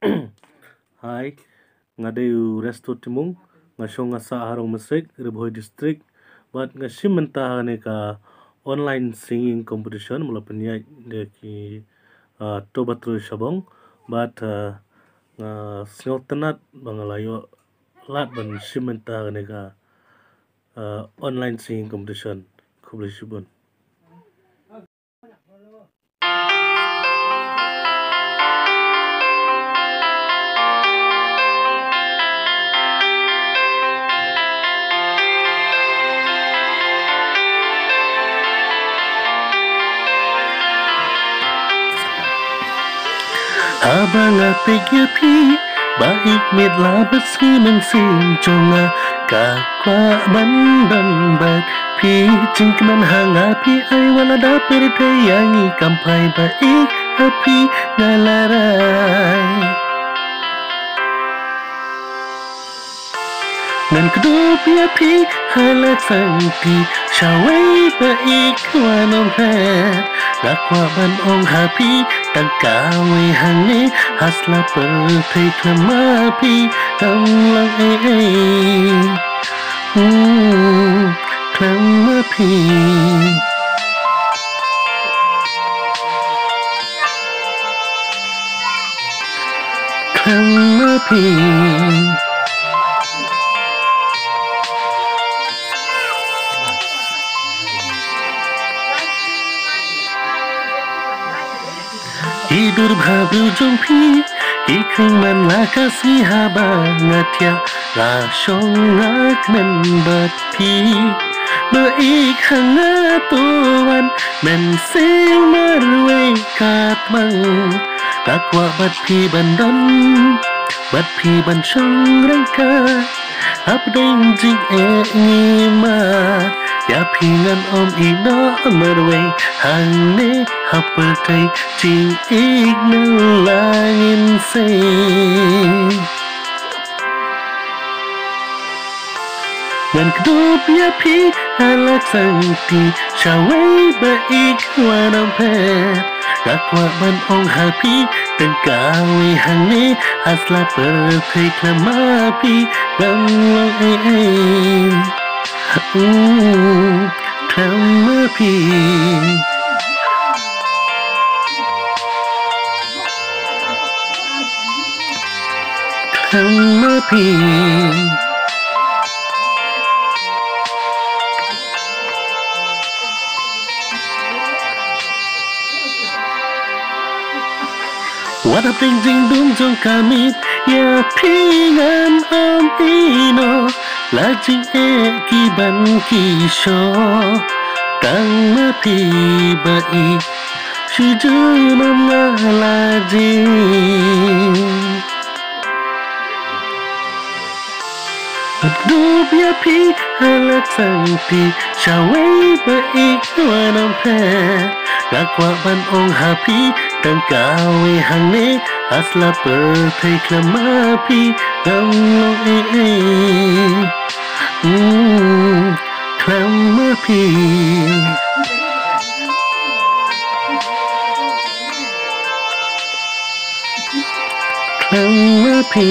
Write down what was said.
Hai, ngadayu resto timung, ngasong ngasa harong mesek, Riboy district, but ngasim mentah ka online singing competition mula penyai de ki tobatru shabong, but singok tenat bangalayo lat ban sim mentah ka online singing competition kubli. Abang apik yapi baik mitla besimen sim conga kakwa bandan bat pi cingkeman hangapi ai wala dapir tayangi kampai baik api ngalarai nan kedua api halak sangti syawai baik wanom hat dakwa ban ong hapi tangkawe hangi hasla pertai klamapi tanglang klamapi klamapi Hidur babu jompi ikring man lakasi habangatya rasong men bati baik hangatuan men sing marwe katmang takwa bati bandon bati ban song rangka abdeng jing ngimat ya pingan om ino marwe hangne hapeltai jing ignalangin se dan kedua pi halak sangti syawai baik wanam pet dakwa ban ong hapi tengkawe hangne asla pertai klamapi danglong klamapi klamapi Wadap ding ding dum jong kamit ya pingan om ino lajing kiban kisho tang mapi baik sujunam lajing Dubia pi halak sangti syawai baik wanam pet dakwa ban ong hapi tangkawe hangne asla pertai klamapi danglong klamapi klamapi